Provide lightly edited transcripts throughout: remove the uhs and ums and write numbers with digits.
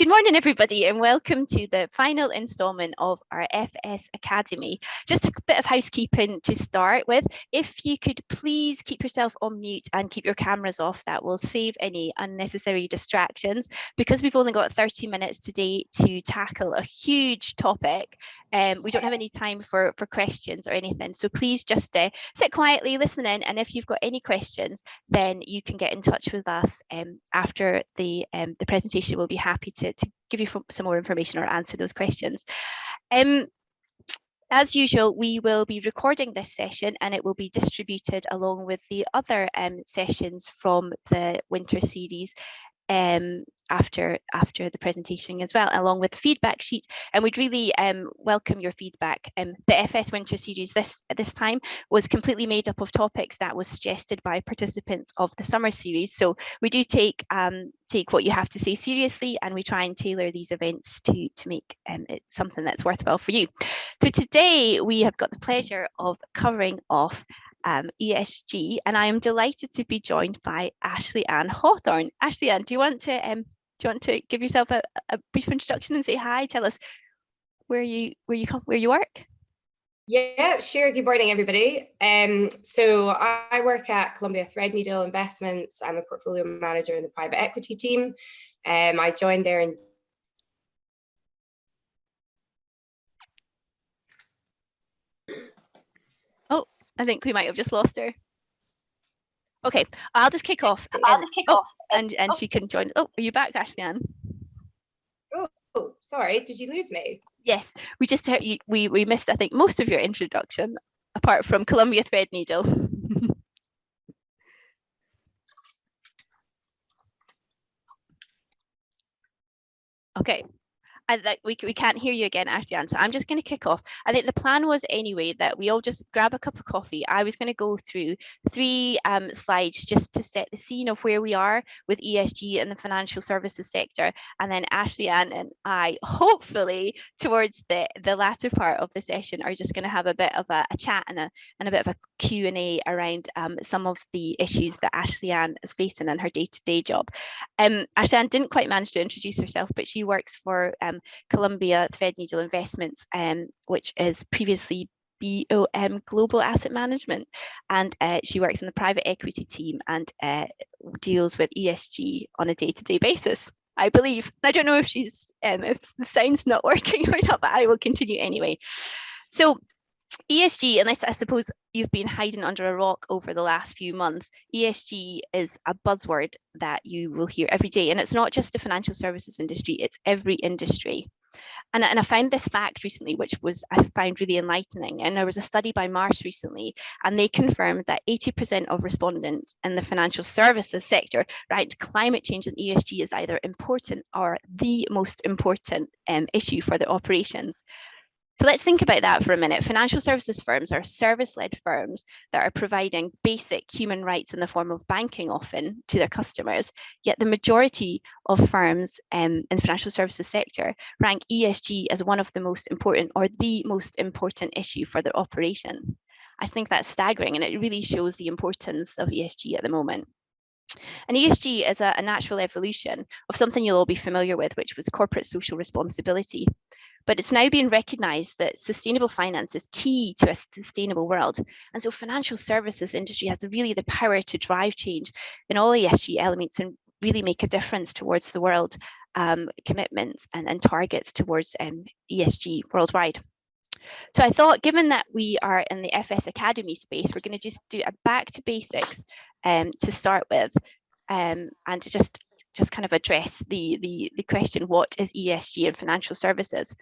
Good morning, everybody, and welcome to the final instalment of our FS Academy. Just a bit of housekeeping to start with. If you could please keep yourself on mute and keep your cameras off, that will save any unnecessary distractions. Because we've only got 30 minutes today to tackle a huge topic, we don't have any time for questions or anything. So please just sit quietly, listen in, and if you've got any questions, then you can get in touch with us after the presentation. We'll be happy to give you some more information or answer those questions. As usual, we will be recording this session and it will be distributed along with the other sessions from the winter series after the presentation as well, along with the feedback sheet. And we'd really welcome your feedback. The FS Winter Series this time was completely made up of topics that was suggested by participants of the summer series. So we do take what you have to say seriously, and we try and tailor these events to make it something that's worthwhile for you. So today we have got the pleasure of covering off ESG, and I am delighted to be joined by Ann Hawthorne. Ann, do you want to give yourself a brief introduction and say hi? Tell us where you work. Yeah, sure. Good morning, everybody. So I work at Columbia Threadneedle Investments. I'm a portfolio manager in the private equity team. I joined there in I think we might have just lost her. Okay, I'll just kick off. And she can join. Oh, are you back, Ann? Oh, sorry. Did you lose me? Yes, we just heard you. We missed, I think, most of your introduction, apart from Columbia Threadneedle. Okay. We can't hear you again, Ann, so I'm just going to kick off. I think the plan was anyway that we all just grab a cup of coffee. I was going to go through 3 slides just to set the scene of where we are with ESG in the financial services sector, and then Ann and I, hopefully towards the latter part of the session, are just going to have a bit of a chat and a bit of a Q&A around some of the issues that Ann is facing in her day-to-day job. Ann didn't quite manage to introduce herself, but she works for Columbia Threadneedle Investments, which is previously BOM Global Asset Management, and she works in the private equity team and deals with ESG on a day-to-day basis, I believe. I don't know if if the sound's not working or not, but I will continue anyway. So ESG, unless I suppose you've been hiding under a rock over the last few months, ESG is a buzzword that you will hear every day. And it's not just the financial services industry, it's every industry. And I found this fact recently, which I found really enlightening. And there was a study by Marsh recently, and they confirmed that 80% of respondents in the financial services sector ranked climate change and ESG as either important or the most important issue for their operations. So let's think about that for a minute. Financial services firms are service-led firms that are providing basic human rights in the form of banking often to their customers, yet the majority of firms in the financial services sector rank ESG as one of the most important or the most important issue for their operation. I think that's staggering, and it really shows the importance of ESG at the moment. And ESG is a natural evolution of something you'll all be familiar with, which was corporate social responsibility. But it's now being recognised that sustainable finance is key to a sustainable world. And so financial services industry has really the power to drive change in all ESG elements and really make a difference towards the world commitments and targets towards ESG worldwide. So I thought, given that we are in the FS Academy space, we're going to just do a back to basics to start with, and to just kind of address the question, what is ESG in financial services?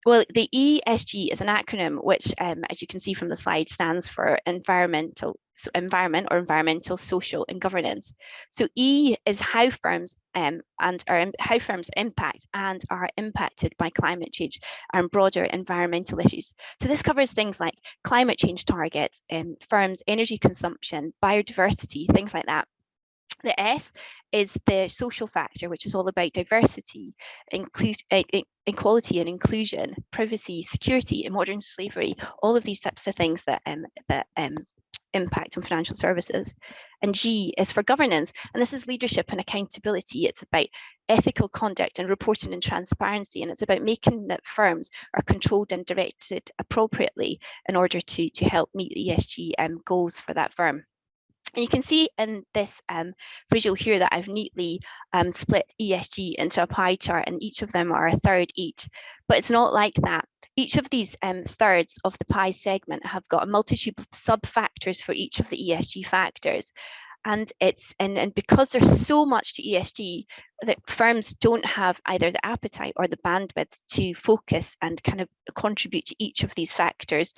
Well, the ESG is an acronym which, as you can see from the slide, stands for environment, environmental, social, and governance. So E is how firms how firms impact and are impacted by climate change and broader environmental issues. So this covers things like climate change targets, firms' energy consumption, biodiversity, things like that. The S is the social factor, which is all about diversity, equality and inclusion, privacy, security, and modern slavery, all of these types of things that impact on financial services. And G is for governance, and this is leadership and accountability. It's about ethical conduct and reporting and transparency, and it's about making that firms are controlled and directed appropriately in order to help meet the ESG goals for that firm. And you can see in this visual here that I've neatly split ESG into a pie chart, and each of them are a third each. But it's not like that. Each of these thirds of the pie segment have got a multitude of sub-factors for each of the ESG factors. And because there's so much to ESG that firms don't have either the appetite or the bandwidth to focus and kind of contribute to each of these factors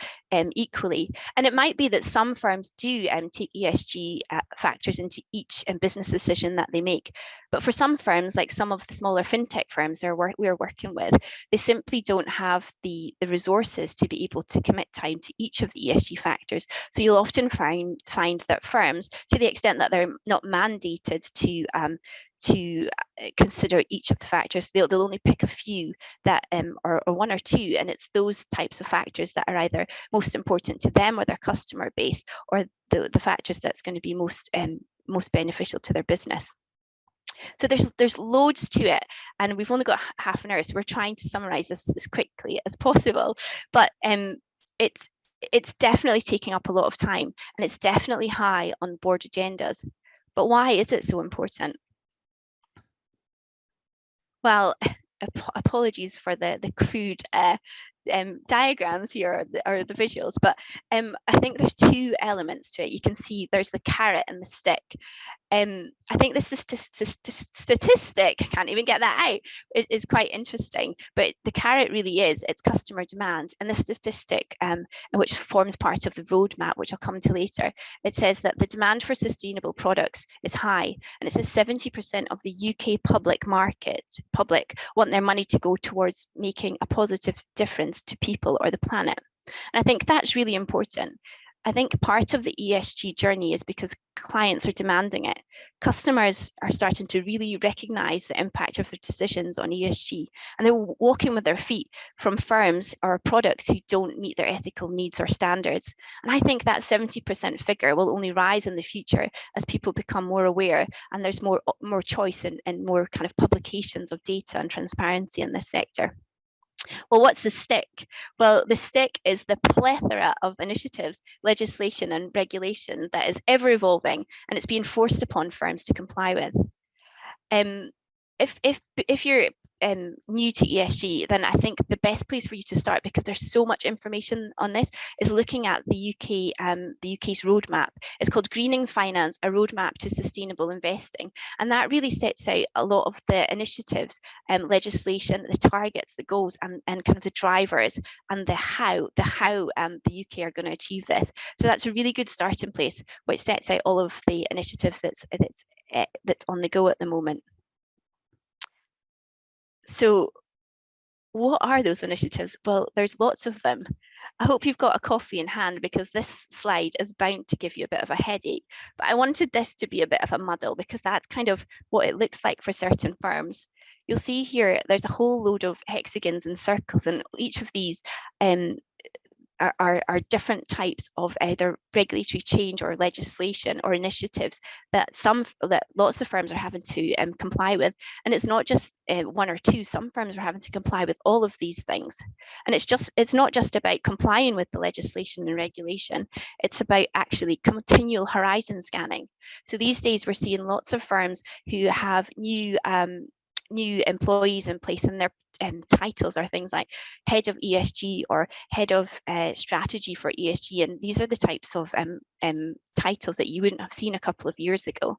equally. And it might be that some firms do take ESG factors into each business decision that they make. But for some firms, like some of the smaller fintech firms we're working with, they simply don't have the resources to be able to commit time to each of the ESG factors. So you'll often find that firms, to the extent that they're not mandated to consider each of the factors, they'll only pick a few that or one or two, and it's those types of factors that are either most important to them or their customer base, or the factors that's going to be most beneficial to their business. So there's loads to it, and we've only got half an hour, so we're trying to summarize this as quickly as possible. But it's definitely taking up a lot of time, and it's definitely high on board agendas. But why is it so important? Well, apologies for the crude diagrams here, or the visuals, but I think there's two elements to it. You can see there's the carrot and the stick. I think this statistic, I can't even get that out, is quite interesting, but the carrot really is, it's customer demand. And the statistic, which forms part of the roadmap, which I'll come to later, it says that the demand for sustainable products is high, and it says 70% of the UK public want their money to go towards making a positive difference to people or the planet. And I think that's really important. I think part of the ESG journey is because clients are demanding it. Customers are starting to really recognize the impact of their decisions on ESG, and they're walking with their feet from firms or products who don't meet their ethical needs or standards. And I think that 70% figure will only rise in the future as people become more aware, and there's more choice and more kind of publications of data and transparency in this sector. Well, what's the stick? Well, the stick is the plethora of initiatives, legislation and regulation that is ever evolving, and it's being forced upon firms to comply with. If you're new to ESG, then I think the best place for you to start, because there's so much information on this, is looking at the UK's roadmap. It's called Greening Finance, a Roadmap to Sustainable Investing, and that really sets out a lot of the initiatives, legislation, the targets, the goals, and kind of the drivers, and the how the UK are going to achieve this. So that's a really good starting place, which sets out all of the initiatives that's on the go at the moment. So what are those initiatives? Well, there's lots of them. I hope you've got a coffee in hand, because this slide is bound to give you a bit of a headache. But I wanted this to be a bit of a muddle, because that's kind of what it looks like for certain firms. You'll see here, there's a whole load of hexagons and circles, and each of these are different types of either regulatory change or legislation or initiatives that lots of firms are having to comply with. And it's not just one or two. Some firms are having to comply with all of these things. And it's not just about complying with the legislation and regulation. It's about actually continual horizon scanning. So these days we're seeing lots of firms who have new employees in place, and their titles are things like head of ESG or head of strategy for ESG, and these are the types of titles that you wouldn't have seen a couple of years ago.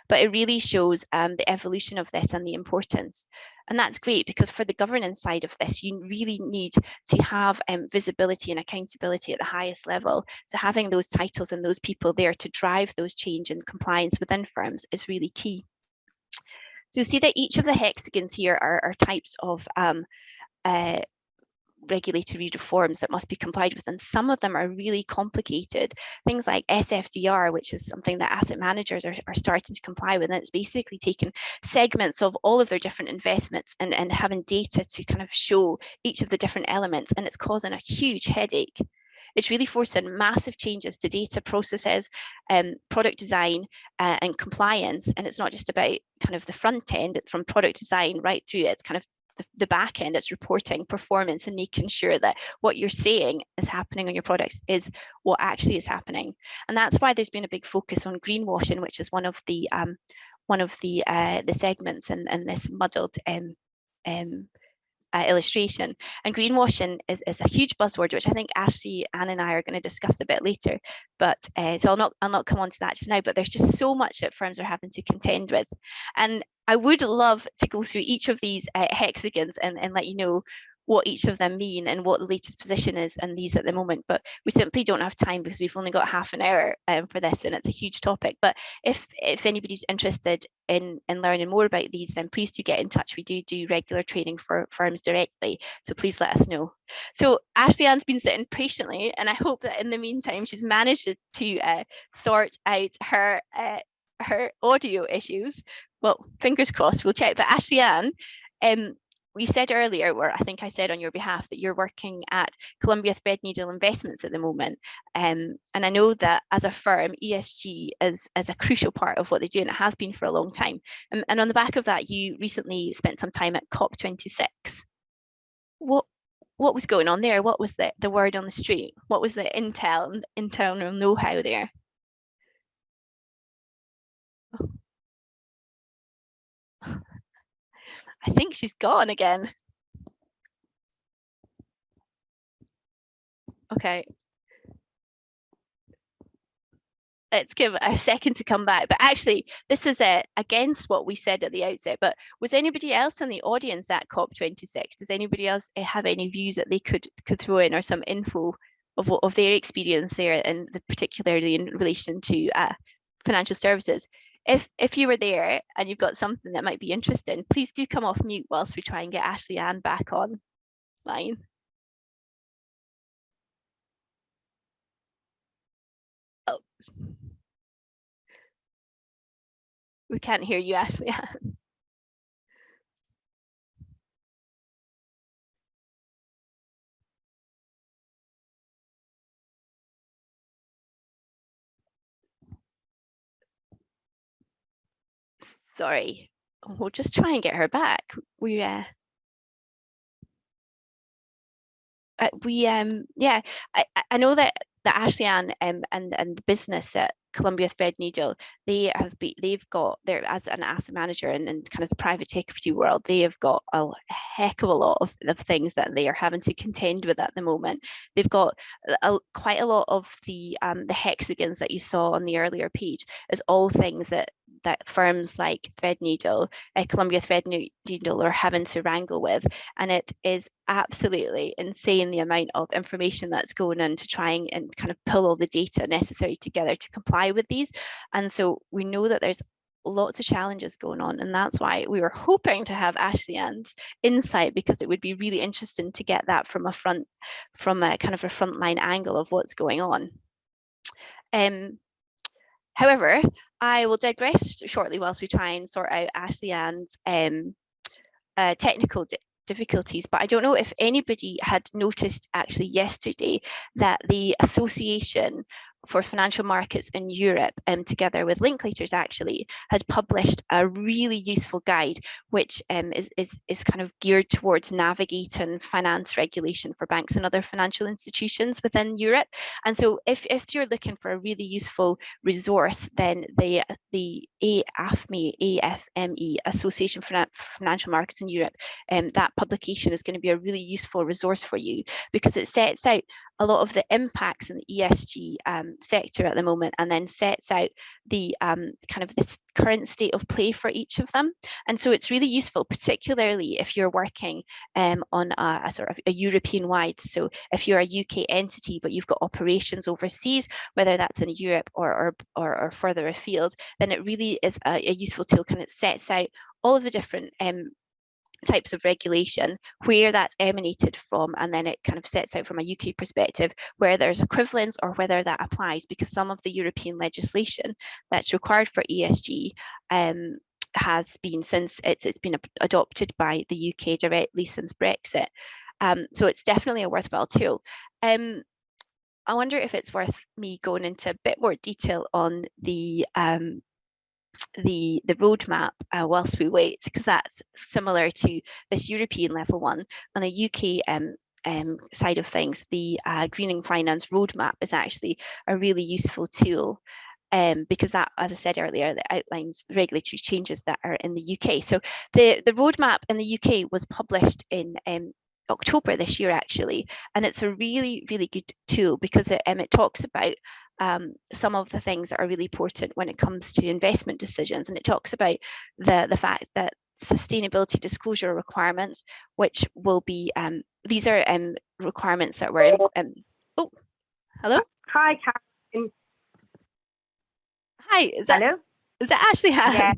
But it really shows the evolution of this and the importance. And that's great, because for the governance side of this, you really need to have visibility and accountability at the highest level. So having those titles and those people there to drive those change and compliance within firms is really key. So you see that each of the hexagons here are types of regulatory reforms that must be complied with, and some of them are really complicated. Things like SFDR, which is something that asset managers are starting to comply with, and it's basically taken segments of all of their different investments and having data to kind of show each of the different elements, and it's causing a huge headache. it's really forcing massive changes to data processes, product design, and compliance. And it's not just about kind of the front end from product design right through, it's kind of the back end, it's reporting performance and making sure that what you're saying is happening on your products is what actually is happening. And that's why there's been a big focus on greenwashing, which is one of the segments in this muddled illustration. And greenwashing is a huge buzzword, which I think Ashley, Anne, and I are going to discuss a bit later. But so I'll not come on to that just now. But there's just so much that firms are having to contend with, and I would love to go through each of these hexagons and let you know what each of them mean and what the latest position is in these at the moment. But we simply don't have time because we've only got half an hour for this, and it's a huge topic. But if anybody's interested in learning more about these, then please do get in touch. We do regular training for firms directly, so please let us know. So Ashley Ann's been sitting patiently, and I hope that in the meantime she's managed to sort out her audio issues. Well, fingers crossed, we'll check. But Ashley Ann, we said earlier, or I think I said on your behalf, that you're working at Columbia Threadneedle Investments at the moment. And I know that as a firm, ESG is a crucial part of what they do, and it has been for a long time. And on the back of that, you recently spent some time at COP26. What was going on there? What was the word on the street? What was the intel and internal know-how there? I think she's gone again. Okay. Let's give it a second to come back. But actually, this is against what we said at the outset. But was anybody else in the audience at COP26? Does anybody else have any views that they could throw in, or some info of their experience there, and particularly in relation to financial services? If you were there and you've got something that might be interesting, please do come off mute whilst we try and get Ashley Ann back online. Oh, we can't hear you, Ashley Ann. Sorry, we'll just try and get her back. Yeah, I know that Ashley Ann and the business at Columbia Threadneedle, they've got there as an asset manager and kind of the private equity world, they have got a heck of a lot of things that they are having to contend with at the moment. They've got quite a lot of the hexagons that you saw on the earlier page is all things that firms like Threadneedle, Columbia Threadneedle are having to wrangle with, and it is absolutely insane the amount of information that's going in to try and kind of pull all the data necessary together to comply with these. And so we know that there's lots of challenges going on, and that's why we were hoping to have Ashley Ann's insight, because it would be really interesting to get that from a kind of a frontline angle of what's going on. However, I will digress shortly whilst we try and sort out Ashley Ann's technical difficulties. But I don't know if anybody had noticed actually yesterday that the Association for Financial Markets in Europe, together with Linklaters, actually had published a really useful guide, which is kind of geared towards navigating finance regulation for banks and other financial institutions within Europe. And so if you're looking for a really useful resource, then the AFME, Association for Financial Markets in Europe, that publication is going to be a really useful resource for you, because it sets out a lot of the impacts in the ESG sector at the moment, and then sets out the kind of this current state of play for each of them. And so it's really useful, particularly if you're working on a sort of a European-wide. So if you're a UK entity, but you've got operations overseas, whether that's in Europe or further afield, then it really is a useful tool. Kind of sets out all of the different types of regulation, where that's emanated from, and then it kind of sets out from a UK perspective where there's equivalence or whether that applies, because some of the European legislation that's required for ESG has been, since it's been adopted by the UK directly since Brexit. So it's definitely a worthwhile tool. I wonder if it's worth me going into a bit more detail on the roadmap whilst we wait, because that's similar to this European level one. On a UK side of things, the Greening Finance roadmap is actually a really useful tool. Because that, as I said earlier, that outlines regulatory changes that are in the UK. So the roadmap in the UK was published in October this year, actually, and it's a really, really good tool because it talks about some of the things that are really important when it comes to investment decisions, and it talks about the fact that sustainability disclosure requirements, which will be these are requirements that were oh, hello. Hi, Karen. Hi, is that Ashley Ann? Yeah.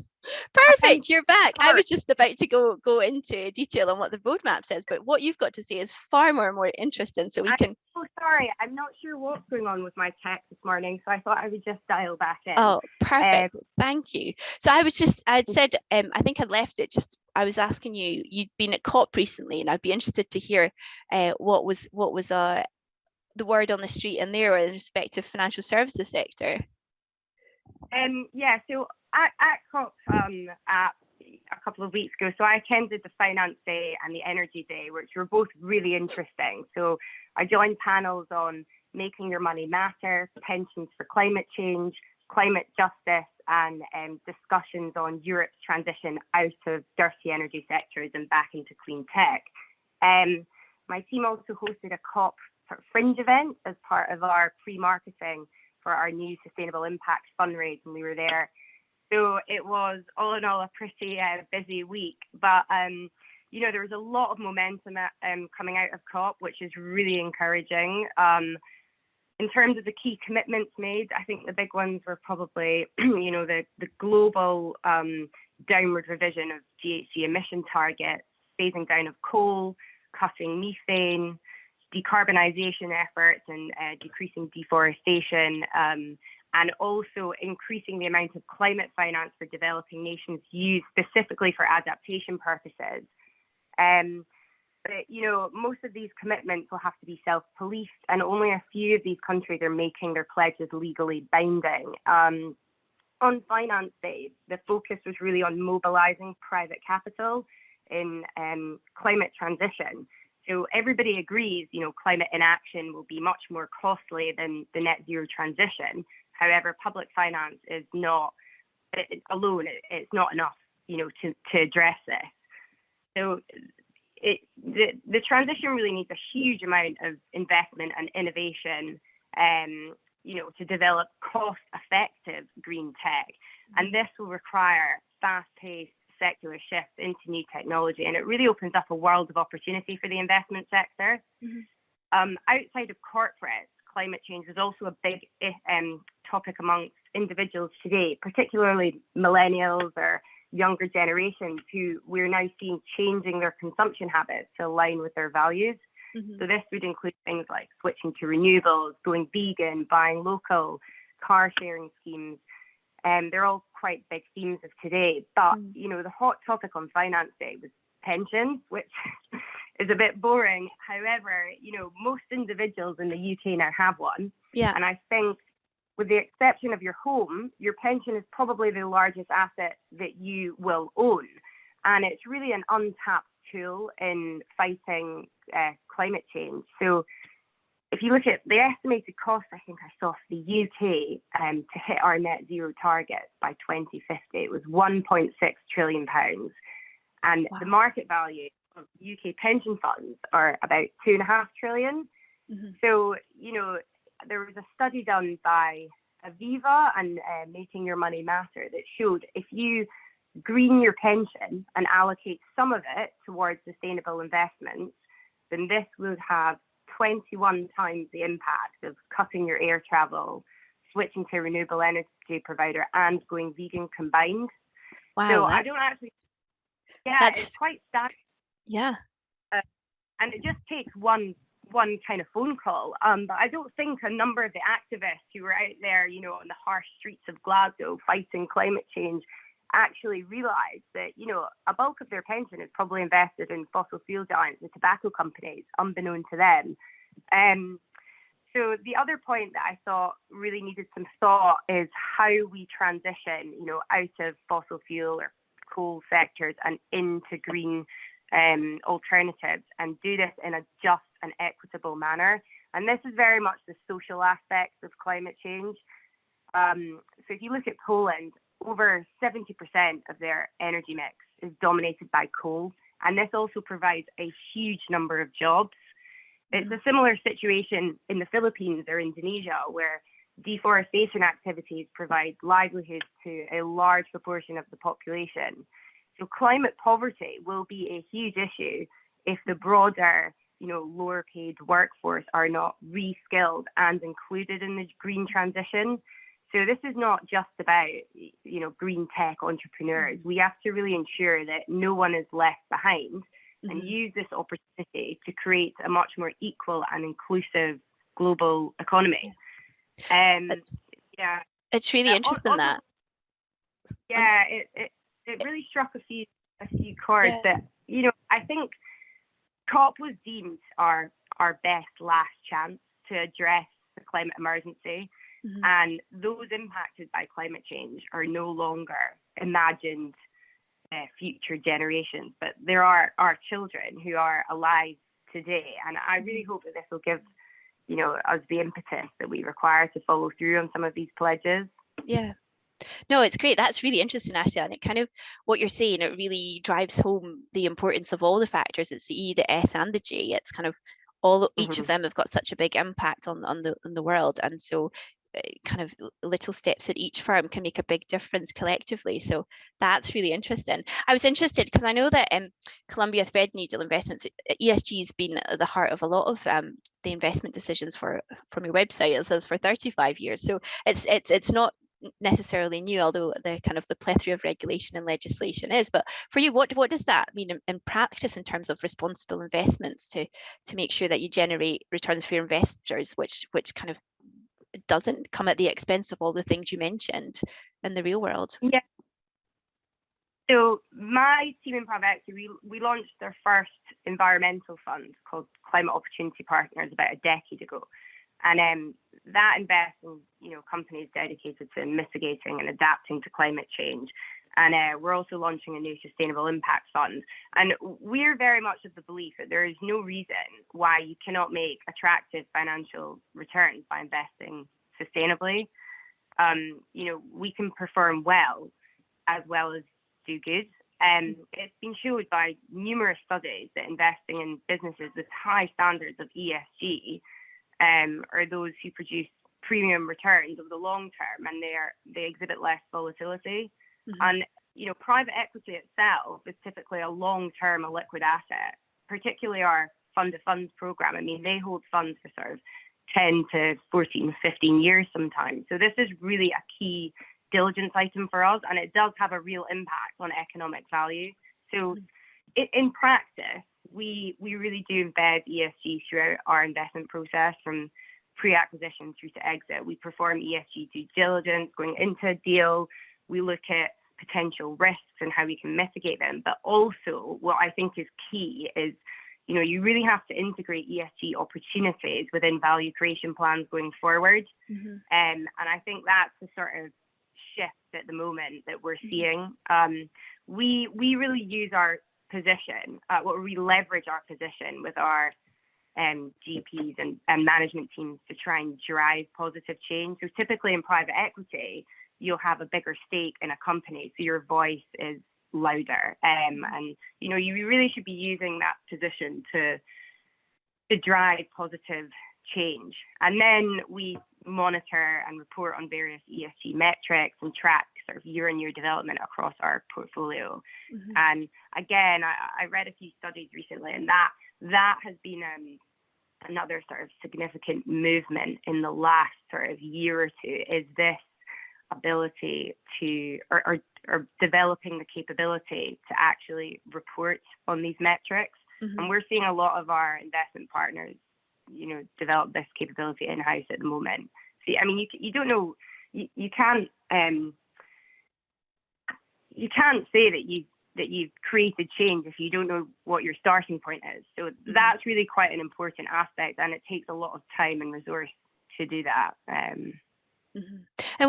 Perfect, you're back. I was just about to go into detail on what the roadmap says, but what you've got to say is far more interesting, so we can... Oh, sorry, I'm not sure what's going on with my tech this morning, so I thought I would just dial back in. Oh, perfect. Thank you. So I'd said, I think I'd left it just, I was asking you, you'd been at COP recently, and I'd be interested to hear what was the word on the street in there in respect to financial services sector. Yeah, so at COP a couple of weeks ago, so I attended the Finance Day and the Energy Day, which were both really interesting. So I joined panels on making your money matter, pensions for climate change, climate justice, and discussions on Europe's transition out of dirty energy sectors and back into clean tech. My team also hosted a COP fringe event as part of our pre-marketing for our new Sustainable Impact fundraise when we were there. So it was all in all a pretty busy week, but there was a lot of momentum coming out of COP, which is really encouraging. In terms of the key commitments made, I think the big ones were probably, the global downward revision of GHG emission targets, phasing down of coal, cutting methane, decarbonisation efforts and decreasing deforestation, and also increasing the amount of climate finance for developing nations used specifically for adaptation purposes. But most of these commitments will have to be self-policed, and only a few of these countries are making their pledges legally binding. On Finance Day, the focus was really on mobilising private capital in climate transition. So everybody agrees, climate inaction will be much more costly than the net zero transition. However, public finance is not alone. It's not enough, to address this. So the transition really needs a huge amount of investment and innovation, to develop cost-effective green tech. And this will require fast-paced secular shifts into new technology, and it really opens up a world of opportunity for the investment sector. Mm-hmm. Outside of corporates, climate change is also a big topic amongst individuals today, particularly millennials or younger generations who we're now seeing changing their consumption habits to align with their values. Mm-hmm. So this would include things like switching to renewables, going vegan, buying local, car sharing schemes. They're all quite big themes of today. But, the hot topic on Finance Day was pensions, which is a bit boring. However, most individuals in the UK now have one. Yeah. And I think with the exception of your home, your pension is probably the largest asset that you will own. And it's really an untapped tool in fighting climate change. So if you look at the estimated cost, I think I saw for the UK to hit our net zero target by 2050, it was £1.6 trillion. And wow. The market value of UK pension funds are about £2.5 trillion. Mm-hmm. So, there was a study done by Aviva and Making Your Money Matter that showed if you green your pension and allocate some of it towards sustainable investments, then this would have 21 times the impact of cutting your air travel, switching to a renewable energy provider, and going vegan combined. Wow. So I don't actually, it's quite staggering. Yeah. And it just takes one kind of phone call. But I don't think a number of the activists who were out there, on the harsh streets of Glasgow fighting climate change actually realised that, a bulk of their pension is probably invested in fossil fuel giants and tobacco companies, unbeknown to them. So the other point that I thought really needed some thought is how we transition, out of fossil fuel or coal sectors and into green alternatives, and do this in a just and equitable manner. And this is very much the social aspects of climate change. So if you look at Poland, over 70% of their energy mix is dominated by coal, and this also provides a huge number of jobs. It's a similar situation in the Philippines or Indonesia, where deforestation activities provide livelihoods to a large proportion of the population. So climate poverty will be a huge issue if the broader, lower paid workforce are not reskilled and included in the green transition. So this is not just about, green tech entrepreneurs. We have to really ensure that no one is left behind, and use this opportunity to create a much more equal and inclusive global economy. It's really interesting that. Yeah, it really struck a few chords that, I think COP was deemed our best last chance to address the climate emergency. And those impacted by climate change are no longer imagined future generations, but there are our children who are alive today. And I really hope that this will give, us the impetus that we require to follow through on some of these pledges. Yeah. No, it's great. That's really interesting, Ashley. And it kind of, what you're saying, it really drives home the importance of all the factors. It's the E, the S, and the J. It's kind of each of them have got such a big impact on the world. And so kind of little steps at each firm can make a big difference collectively. So that's really interesting. I was interested because I know that Columbia Threadneedle Investments, ESG has been at the heart of a lot of the investment decisions from your website. It says for 35 years. So it's not necessarily new, although the plethora of regulation and legislation is. But for you, what does that mean in practice in terms of responsible investments to make sure that you generate returns for your investors, which kind of doesn't come at the expense of all the things you mentioned in the real world? Yeah. So my team in private equity, we launched our first environmental fund called Climate Opportunity Partners about a decade ago. And that invests in, companies dedicated to mitigating and adapting to climate change. And we're also launching a new sustainable impact fund. And we're very much of the belief that there is no reason why you cannot make attractive financial returns by investing sustainably. We can perform well as do good. It's been shown by numerous studies that investing in businesses with high standards of ESG are those who produce premium returns over the long term, and they exhibit less volatility. And private equity itself is typically a long-term illiquid asset, particularly our fund of funds program. I mean, they hold funds for sort of 10 to 14, 15 years sometimes. So this is really a key diligence item for us, and it does have a real impact on economic value. So in practice, we really do embed ESG throughout our investment process, from pre-acquisition through to exit. We perform ESG due diligence going into a deal. We look at potential risks and how we can mitigate them. But also, what I think is key is, you really have to integrate ESG opportunities within value creation plans going forward. And I think that's the sort of shift at the moment that we're seeing. We really use our position, we leverage our position with our GPs and management teams to try and drive positive change. So typically in private equity, you'll have a bigger stake in a company, so your voice is louder. And you really should be using that position to drive positive change. And then we monitor and report on various ESG metrics and track sort of year-on-year development across our portfolio. And again, I read a few studies recently, and that has been another sort of significant movement in the last sort of year or two, is this ability to, or developing the capability to actually report on these metrics. And we're seeing a lot of our investment partners, develop this capability in-house at the moment. See, I mean, you don't know, you can't say that that you've created change if you don't know what your starting point is. So that's really quite an important aspect, and it takes a lot of time and resource to do that. And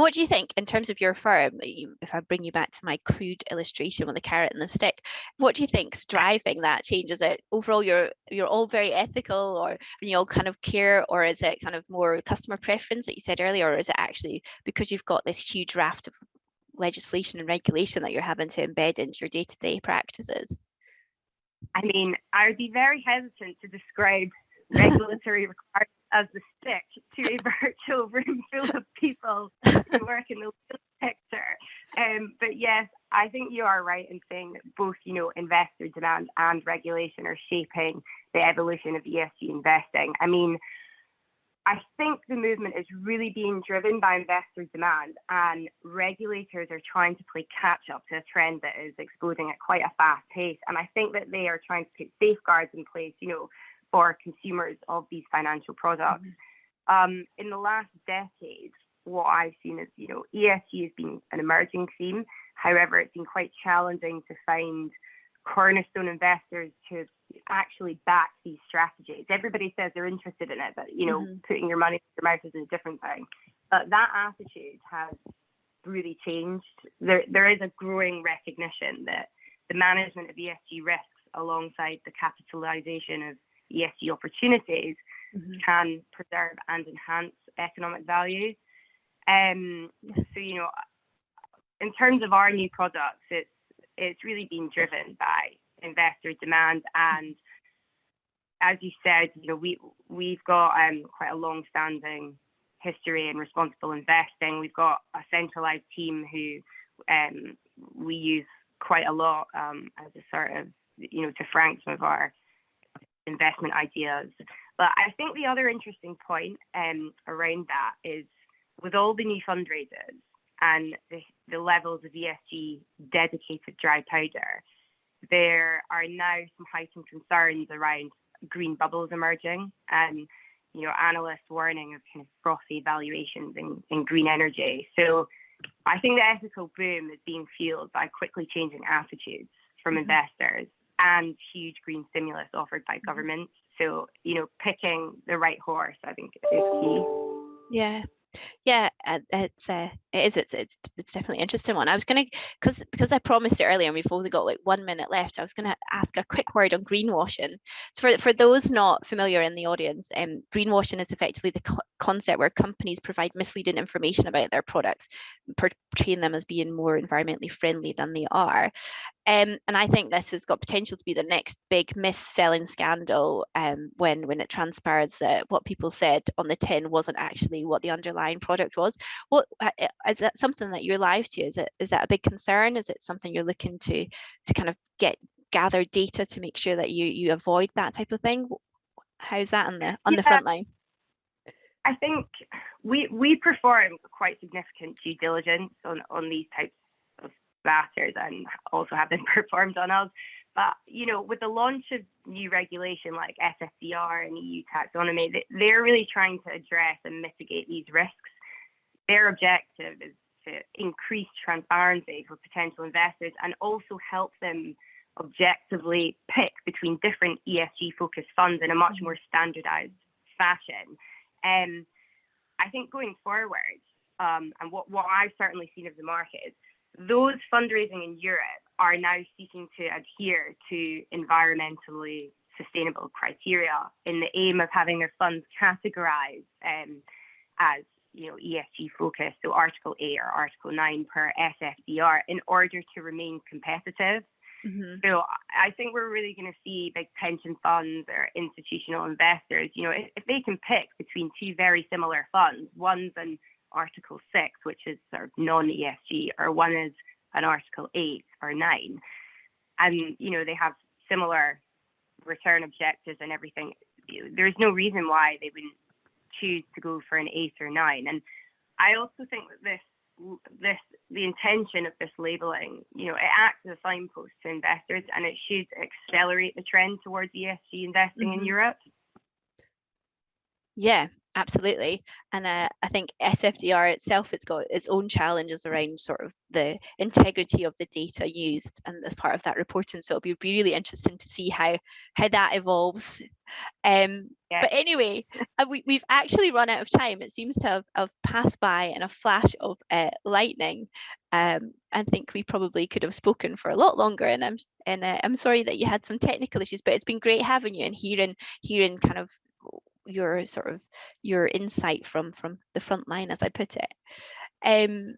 what do you think in terms of your firm, if I bring you back to my crude illustration with the carrot and the stick, what do you think's driving that change? Is it overall you're all very ethical, or you all kind of care, or is it kind of more customer preference that you said earlier, or is it actually because you've got this huge raft of legislation and regulation that you're having to embed into your day-to-day practices? I mean, I would be very hesitant to describe regulatory requirements as the stick to a virtual room full of people who work in the legal sector. But yes, I think you are right in saying that both, investor demand and regulation are shaping the evolution of ESG investing. I mean, I think the movement is really being driven by investor demand, and regulators are trying to play catch up to a trend that is exploding at quite a fast pace. And I think that they are trying to put safeguards in place, for consumers of these financial products. In the last decade, what I've seen is, ESG has been an emerging theme. However, it's been quite challenging to find cornerstone investors to actually back these strategies. Everybody says they're interested in it, but, putting your money in your mouth is a different thing. But that attitude has really changed. There is a growing recognition that the management of ESG risks alongside the capitalization of ESG opportunities can preserve and enhance economic value. So, in terms of our new products, it's really been driven by investor demand. And as you said, we've got quite a long-standing history in responsible investing. We've got a centralized team who we use quite a lot as a sort of, to frank some of our investment ideas. But I think the other interesting point around that is, with all the new fundraisers and the levels of ESG dedicated dry powder, there are now some heightened concerns around green bubbles emerging, and analysts warning of kind of frothy valuations in green energy. So I think the ethical boom is being fueled by quickly changing attitudes from investors and huge green stimulus offered by governments. So, picking the right horse, I think, is key. Yeah, it's definitely an interesting one. I was gonna, because I promised it earlier and we've only got like 1 minute left, I was gonna ask a quick word on greenwashing. So for those not familiar in the audience, greenwashing is effectively the concept where companies provide misleading information about their products, portraying them as being more environmentally friendly than they are. And I think this has got potential to be the next big mis-selling scandal when it transpires that what people said on the tin wasn't actually what the underlying product was. What is that something that you're alive to? Is that a big concern? Is it something you're looking to kind of gather data to make sure that you avoid that type of thing? How's that on the front line? I think we perform quite significant due diligence on these types of matters, and also have been performed on us. But with the launch of new regulation like SFDR and EU taxonomy, they're really trying to address and mitigate these risks. Their objective is to increase transparency for potential investors and also help them objectively pick between different ESG focused funds in a much more standardized fashion. And I think going forward, and what I've certainly seen of the market is those fundraising in Europe are now seeking to adhere to environmentally sustainable criteria in the aim of having their funds categorized as ESG focused, so Article 8 or Article 9 per SFDR, in order to remain competitive. So I think we're really going to see big pension funds or institutional investors, if they can pick between two very similar funds, one's an Article 6, which is sort of non-ESG, or one is an Article 8 or 9, and they have similar return objectives and everything, there's no reason why they wouldn't choose to go for an 8 or 9. And I also think that the intention of this labeling, it acts as a signpost to investors, and it should accelerate the trend towards ESG investing in Europe. Yeah, Absolutely. And I think SFDR itself, it's got its own challenges around sort of the integrity of the data used and as part of that reporting. So it'll be really interesting to see how that evolves. But anyway, we've actually run out of time. It seems to have passed by in a flash of lightning. I think we probably could have spoken for a lot longer, and I'm sorry that you had some technical issues, but it's been great having you and hearing kind of your insight from the front line, as I put it.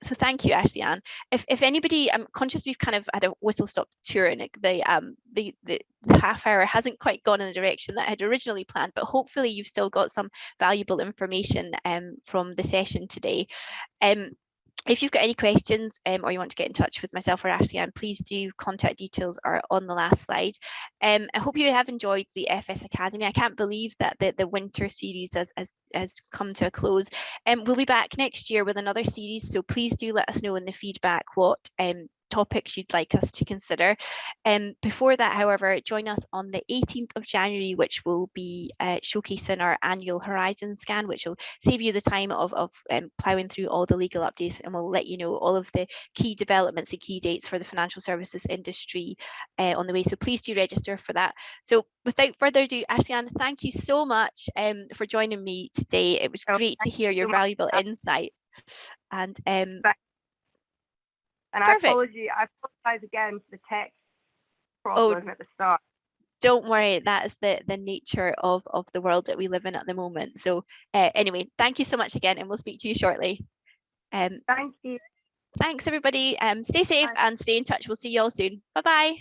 So thank you, Ashley Ann. If anybody, I'm conscious we've kind of had a whistle stop tour, and the half hour hasn't quite gone in the direction that I had originally planned, but hopefully you've still got some valuable information from the session today. If you've got any questions or you want to get in touch with myself or Ashley Ann, please do. Contact details are on the last slide. I hope you have enjoyed the FS Academy. I can't believe that the winter series has come to a close. We'll be back next year with another series, so please do let us know in the feedback what topics you'd like us to consider. Before that, however, join us on the 18th of January, which will be showcasing our annual Horizon scan, which will save you the time of ploughing through all the legal updates, and we'll let you know all of the key developments and key dates for the financial services industry on the way. So please do register for that. So without further ado, Ashley Ann, thank you so much for joining me today. It was great to hear your valuable insight. And I apologize again for the tech problem at the start. Don't worry, that is the nature of the world that we live in at the moment. So anyway, thank you so much again, and we'll speak to you shortly. Thank you. Thanks, everybody. Stay safe and stay in touch. We'll see you all soon. Bye-bye.